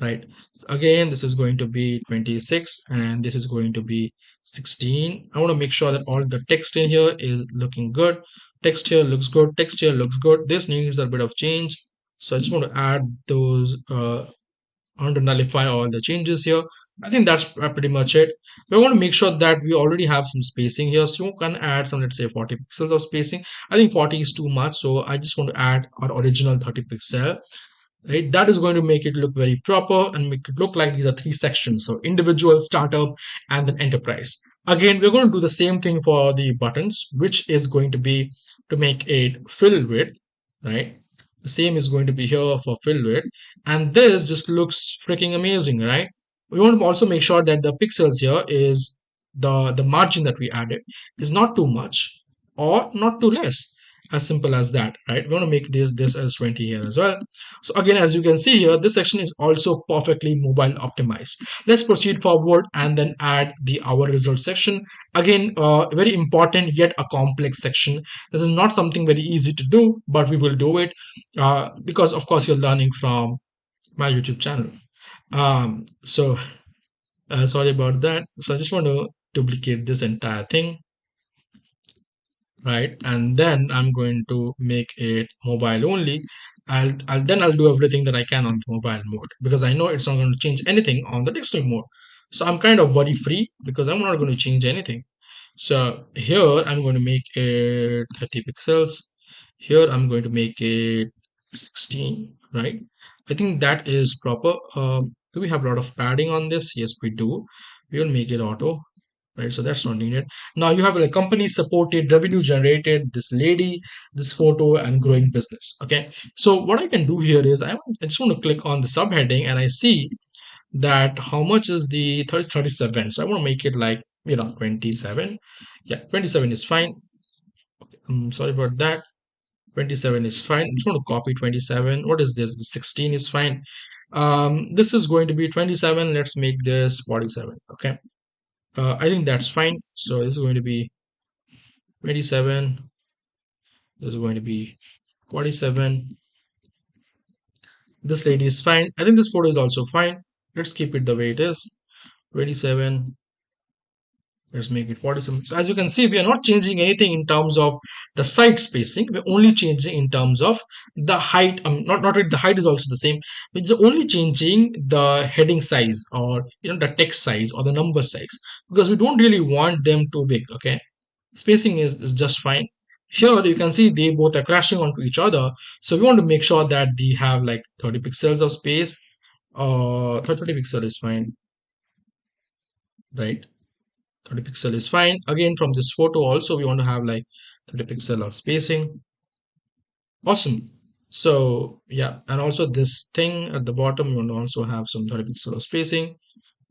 right? So again, this is going to be 26 and this is going to be 16. I want to make sure that all the text in here is looking good. Text here looks good, text here looks good. This needs a bit of change, so I just want to add those I want to nullify all the changes here. I think that's pretty much it. We want to make sure that we already have some spacing here, so you can add some, let's say 40 pixels of spacing. I think 40 is too much, so I just want to add our original 30 pixel. Right, that is going to make it look very proper and make it look like these are three sections, so individual, startup, and then enterprise. Again, we're going to do the same thing for the buttons, which is going to be to make it fill width, right? The same is going to be here for fill width, and this just looks freaking amazing, right? We want to also make sure that the pixels here is the margin that we added is not too much or not too less. As simple as that, right? We want to make this as 20 here as well. So again, as you can see here, this section is also perfectly mobile optimized. Let's proceed forward and then add the our result section. Again, very important yet a complex section. This is not something very easy to do, but we will do it because of course you're learning from my YouTube channel. So sorry about that. So I just want to duplicate this entire thing, right? And then I'm going to make it mobile only. I'll do everything that I can on the mobile mode because I know it's not going to change anything on the desktop mode. So I'm kind of worry free because I'm not going to change anything. So here I'm going to make it 30 pixels. Here I'm going to make it 16, right? I think that is proper. Do we have a lot of padding on this? Yes, we do. We will make it auto, right? So that's not needed. Now you have a company supported, revenue generated, this lady, this photo, and growing business. Okay. So what I can do here is I just want to click on the subheading and I see that how much is the 37. So I want to make it like 27. Yeah, 27 is fine. I'm sorry about that. 27 is fine. I just want to copy 27. What is this? The 16 is fine. This is going to be 27. Let's make this 47. Okay. I think that's fine. So this is going to be 27. This is going to be 47. This lady is fine. I think this photo is also fine. Let's keep it the way it is. 27. Let's make it 47. So as you can see, we are not changing anything in terms of the side spacing. We're only changing in terms of the height. Not really, the height is also the same. We're only changing the heading size or the text size or the number size because we don't really want them too big. Okay, spacing is just fine. Here you can see they both are crashing onto each other. So we want to make sure that they have like 30 pixels of space. 30 pixel is fine, right? 30 pixel is fine. Again, from this photo also we want to have like 30 pixel of spacing. Awesome. So yeah, and also this thing at the bottom you want to also have some 30 pixel of spacing,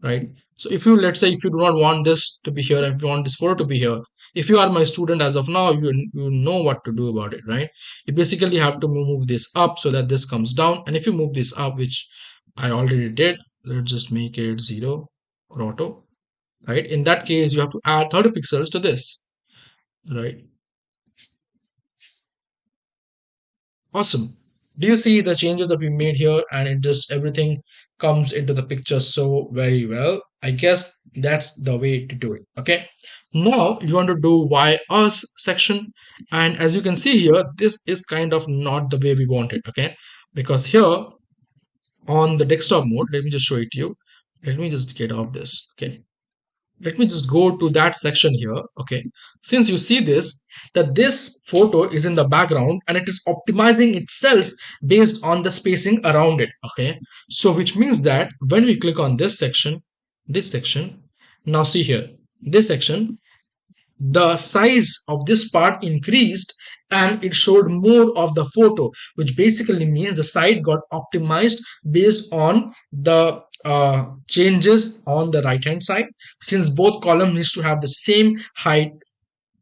right? So if you, let's say, if you do not want this to be here, if you want this photo to be here, if you are my student as of now, you know what to do about it, right? You basically have to move this up so that this comes down, and if you move this up, which I already did, let's just make it 0 or auto, right? In that case, you have to add 30 pixels to this, right? Awesome. Do you see the changes that we made here, and it just everything comes into the picture so very well? I guess that's the way to do it. Okay. Now you want to do YUs section, and as you can see here, this is kind of not the way we want it. Okay, because here on the desktop mode, let me just show it to you. Let me just get off this. Okay, let me just go to that section here. Okay, since you see this, that this photo is in the background and it is optimizing itself based on the spacing around it. Okay, so which means that when we click on this section, now see here, this section, the size of this part increased and it showed more of the photo, which basically means the site got optimized based on the changes on the right hand side, since both columns needs to have the same height.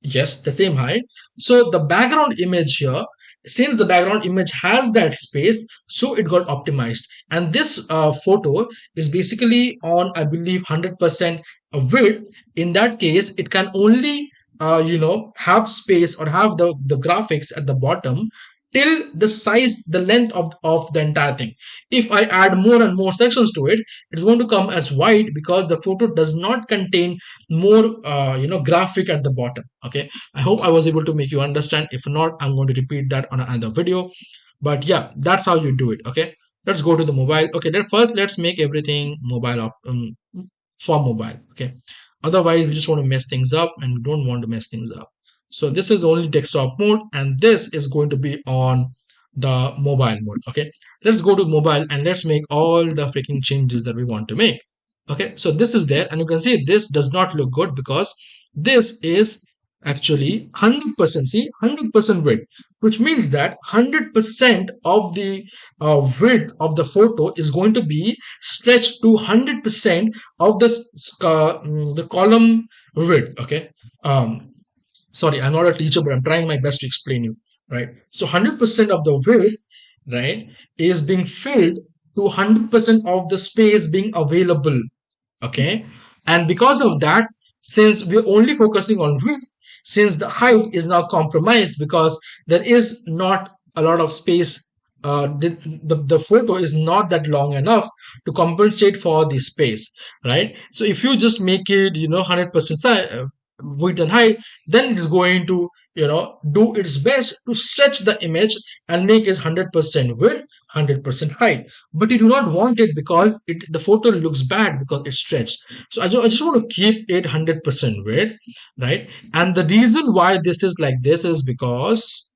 Yes, the same height. So the background image here, since the background image has that space, so it got optimized. And this photo is basically on, I believe, 100% width. In that case, it can only have space or have the graphics at the bottom till the size, the length of the entire thing. If I add more and more sections to it, it's going to come as wide because the photo does not contain more graphic at the bottom. Okay, I hope I was able to make you understand. If not, I'm going to repeat that on another video. But yeah, that's how you do it. Okay, let's go to the mobile. Okay, then first let's make everything mobile for mobile. Okay, otherwise we just want to mess things up and we don't want to mess things up. So this is only desktop mode and this is going to be on the mobile mode. Okay, let's go to mobile and let's make all the freaking changes that we want to make. Okay, so this is there and you can see this does not look good because this is actually 100%, see, 100% width, which means that 100% of the width of the photo is going to be stretched to 100% of the column width. Okay. Sorry, I'm not a teacher, but I'm trying my best to explain you, right? So 100% of the width, right, is being filled to 100% of the space being available. Okay. And because of that, since we're only focusing on width, since the height is now compromised because there is not a lot of space, the photo is not that long enough to compensate for the space, right? So if you just make it, 100% width and height, then it's going to, do its best to stretch the image and make it 100% width, 100% height. But you do not want it because the photo looks bad because it's stretched. So I just want to keep it 100% width, right? And the reason why this is like this is because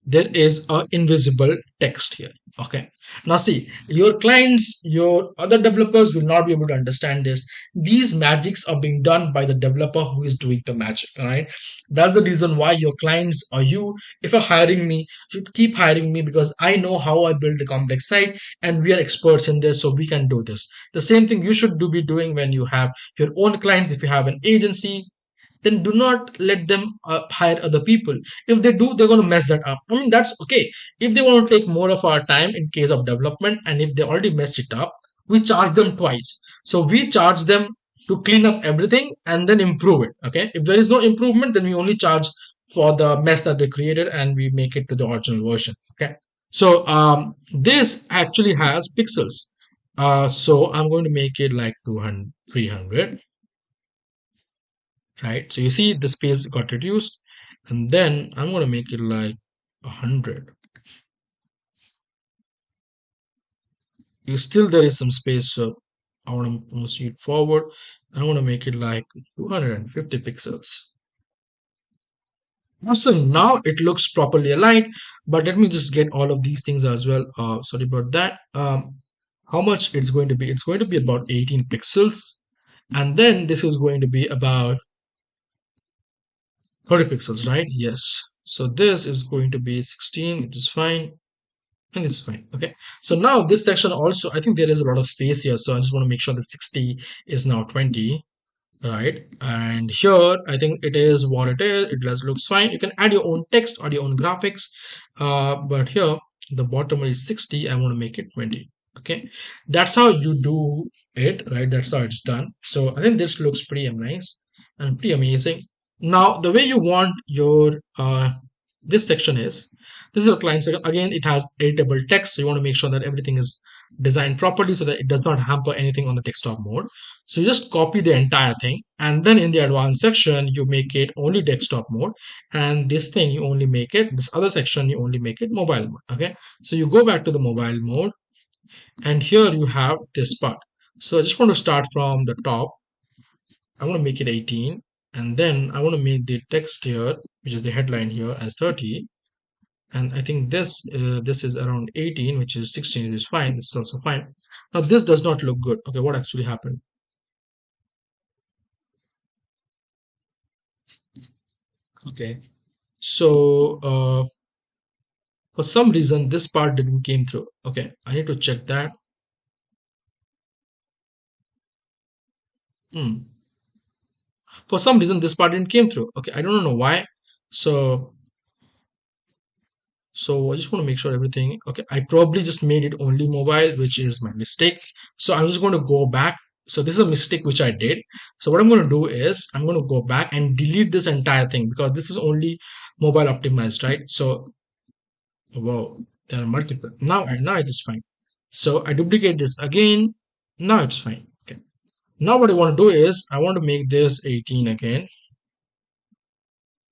there is a invisible text here. Okay, now see, your clients, your other developers will not be able to understand this. These magics are being done by the developer who is doing the magic. All right, that's the reason why your clients or you, if you're hiring me, should keep hiring me, because I know how I build the complex site and we are experts in this, so we can do this. The same thing you should be doing when you have your own clients. If you have an agency, then do not let them hire other people. If they do, they're going to mess that up. I mean, that's okay. If they want to take more of our time in case of development, and if they already messed it up, we charge them twice. So we charge them to clean up everything and then improve it. Okay. If there is no improvement, then we only charge for the mess that they created and we make it to the original version. Okay. So this actually has pixels. So I'm going to make it like 200, 300. Right? So you see the space got reduced, and then I'm going to make it like 100. You still there is some space, so I want to move it forward. I want to make it like 250 pixels. Awesome. Now it looks properly aligned, but let me just get all of these things as well. Sorry about that. How much it's going to be? It's going to be about 18 pixels, and then this is going to be about 30 pixels, right? Yes. So this is going to be 16, which is fine. And this is fine. Okay. So now this section also, I think there is a lot of space here. So I just want to make sure that 60 is now 20. Right. And here, I think it is what it is. It does looks fine. You can add your own text or your own graphics. But here, the bottom is 60. I want to make it 20. Okay. That's how you do it, right? That's how it's done. So I think this looks pretty nice and pretty amazing. Now, the way you want your this section is, this is a client section. Again, it has editable text, so you want to make sure that everything is designed properly so that it does not hamper anything on the desktop mode. So you just copy the entire thing, and then in the advanced section, you make it only desktop mode, and this thing you only make it, this other section you only make it mobile mode. Okay, so you go back to the mobile mode, and here you have this part. So I just want to start from the top. I want to make it 18, and then I want to make the text here, which is the headline here, as 30. And I think this is around 18, which is 16, which is fine. This is also fine. Now this does not look good. Okay, what actually happened? Okay, so for some reason this part didn't came through. Okay, I need to check that. Hmm. For some reason this part didn't came through. Okay, I don't know why. So I just want to make sure everything, okay, I probably just made it only mobile, which is my mistake. So I'm just going to go back. So this is a mistake which I did. So what I'm going to do is I'm going to go back and delete this entire thing because this is only mobile optimized, right? So, wow, there are multiple. Now it is fine. So I duplicate this again. Now it's fine. Okay. Now what I want to do is I want to make this 18 again.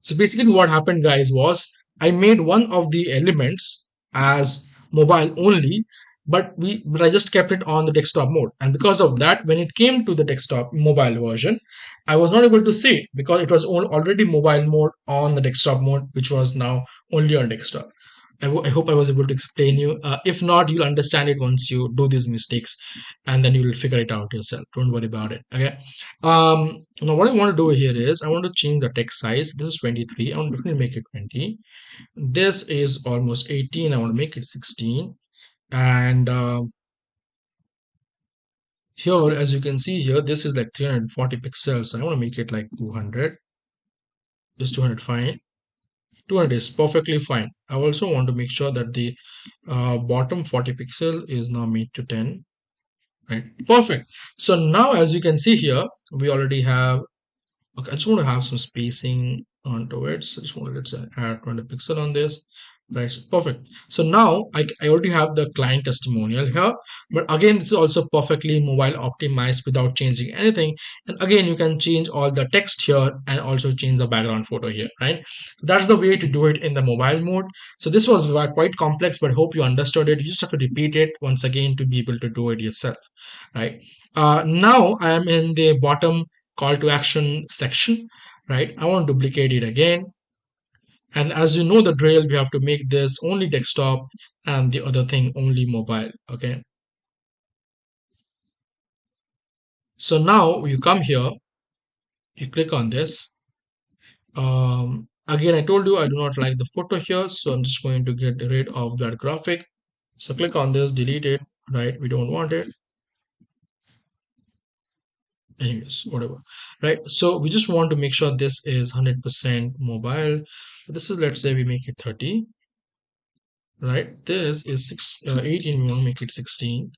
So basically what happened, guys, was I made one of the elements as mobile only, but I just kept it on the desktop mode. And because of that, when it came to the desktop mobile version, I was not able to see it because it was already mobile mode on the desktop mode, which was now only on desktop. I hope I was able to explain you. If not, you'll understand it once you do these mistakes, and then you will figure it out yourself. Don't worry about it. Okay. Now what I want to do here is I want to change the text size. This is 23. I want to definitely make it 20. This is almost 18. I want to make it 16. And here, as you can see here, this is like 340 pixels. So I want to make it like 200. Is 200 fine? 200 is perfectly fine. I also want to make sure that the bottom 40 pixel is now made to 10, right? Perfect. So now, as you can see here, we already have, okay, I just want to have some spacing onto it. So I just want to, let's add 20 pixel on this. Right, so perfect. So now I already have the client testimonial here, but again, this is also perfectly mobile optimized without changing anything. And again, you can change all the text here and also change the background photo here, right? That's the way to do it in the mobile mode. So this was quite complex, but hope you understood it. You just have to repeat it once again to be able to do it yourself, right? Now I am in the bottom call to action section, right? I want to duplicate it again. And as you know the drill, we have to make this only desktop and the other thing only mobile. Okay. So now you come here, you click on this. Again, I told you I do not like the photo here, so I'm just going to get rid of that graphic. So click on this, delete it, right? We don't want it. Anyways, whatever, right? So we just want to make sure this is 100% mobile. This is, let's say we make it 30, right? This is 18, we want to make it 16.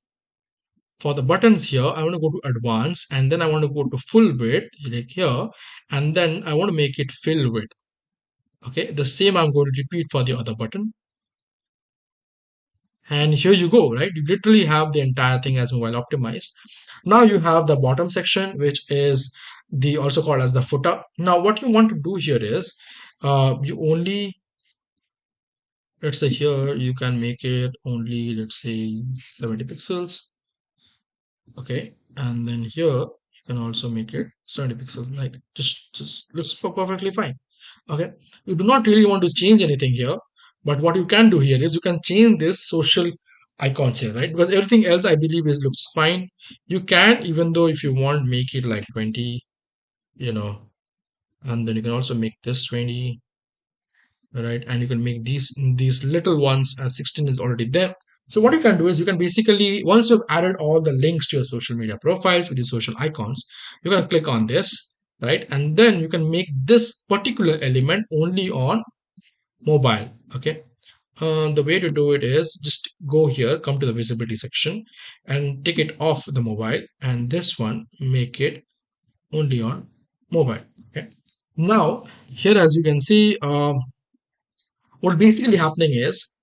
For the buttons here, I want to go to advanced, and then I want to go to full width, like here, and then I want to make it fill width. Okay, the same I'm going to repeat for the other button. And here you go, right? You literally have the entire thing as mobile optimized. Now you have the bottom section, which is the also called as the footer. Now what you want to do here is you only, let's say here you can make it only, let's say 70 pixels. Okay, and then here you can also make it 70 pixels, like just looks perfectly fine. Okay, you do not really want to change anything here, but what you can do here is you can change this social icons here, right? Because everything else I believe is looks fine. You can, even though if you want, make it like 20, you know, and then you can also make this 20, right? And you can make these little ones as 16 is already there. So what you can do is you can basically, once you've added all the links to your social media profiles with the social icons, you can click on this, right? And then you can make this particular element only on mobile. Okay. The way to do it is just go here, come to the visibility section and take it off the mobile, and this one make it only on mobile. Okay. Now here, as you can see, what basically happening is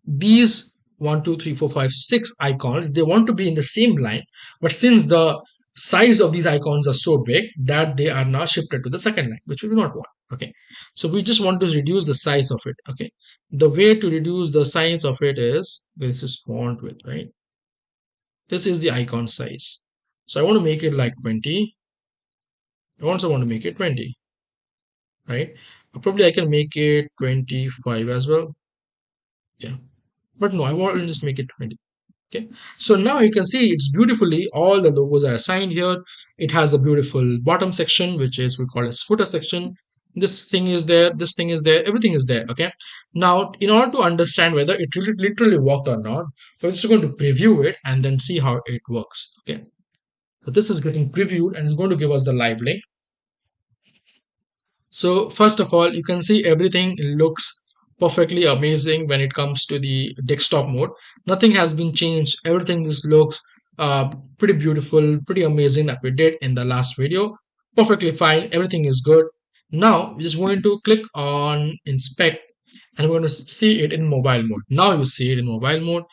these 1, 2, 3, 4, 5, 6 icons, they want to be in the same line, but since the size of these icons are so big that they are now shifted to the second line, which we do not want. Okay, so we just want to reduce the size of it. Okay, the way to reduce the size of it is, this is font width, right? This is the icon size. So I want to make it like 20. I also want to make it 20, right? Probably I can make it 25 as well. Yeah, but no, I want to just make it 20. Okay, so now you can see it's beautifully, all the logos are assigned here. It has a beautiful bottom section, which is we call as footer section. This thing is there, this thing is there, everything is there. Okay, now in order to understand whether it really literally worked or not, we're just going to preview it and then see how it works. Okay, so this is getting previewed and it's going to give us the live link. So first of all, you can see everything looks perfectly amazing when it comes to the desktop mode. Nothing has been changed. Everything just looks pretty beautiful, pretty amazing that we did in the last video. Perfectly fine. Everything is good. Now we're just going to click on inspect and we're going to see it in mobile mode. Now you see it in mobile mode.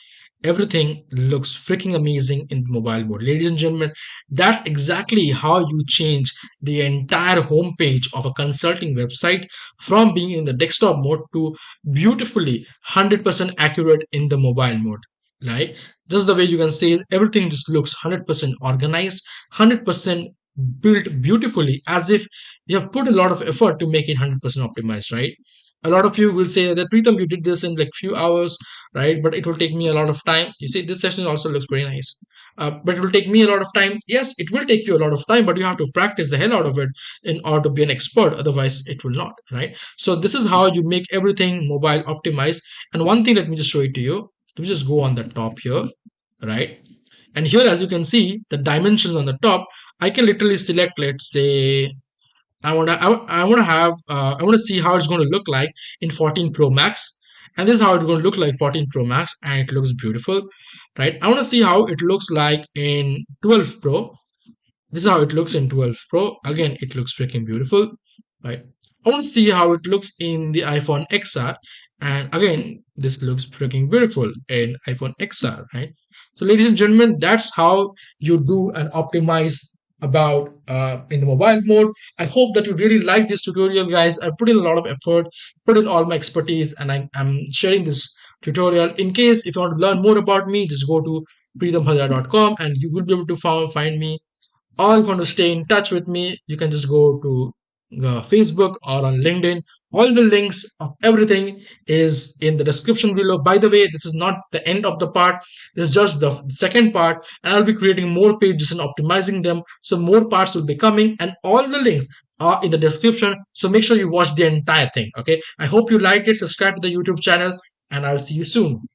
Everything looks freaking amazing in mobile mode. Ladies and gentlemen, that's exactly how you change the entire homepage of a consulting website from being in the desktop mode to beautifully 100% accurate in the mobile mode. Right? Just the way you can see, everything just looks 100% organized, 100% built beautifully, as if you have put a lot of effort to make it 100% optimized, right? A lot of you will say that Pritam, you did this in like few hours, right? But it will take me a lot of time. You see, this session also looks very nice, but it will take me a lot of time. Yes, it will take you a lot of time, but you have to practice the hell out of it in order to be an expert. Otherwise, it will not, right? So this is how you make everything mobile optimized. And one thing, let me just show it to you. Let me just go on the top here, right? And here, as you can see, the dimensions on the top, I can literally select, let's say, I want to have I want to see how it's going to look like in 14 Pro Max, and this is how it's going to look like 14 Pro Max, and it looks beautiful, right? I want to see how it looks like in 12 Pro. This is how it looks in 12 Pro. Again, it looks freaking beautiful, right? I want to see how it looks in the iPhone XR, and again, this looks freaking beautiful in iPhone XR, right? So, ladies and gentlemen, that's how you do an optimize about in the mobile mode. I hope that you really like this tutorial, guys. I put in a lot of effort, put in all my expertise, and I'm sharing this tutorial. In case if you want to learn more about me, just go to pritam.bhadra.com and you will be able to find me, or you want to stay in touch with me, you can just go to Facebook or on LinkedIn. All the links of everything is in the description below. By the way, this is not the end of the part. This is just the second part, and I'll be creating more pages and optimizing them. So more parts will be coming, and all the links are in the description. So make sure you watch the entire thing. Okay. I hope you liked it. Subscribe to the YouTube channel, and I'll see you soon.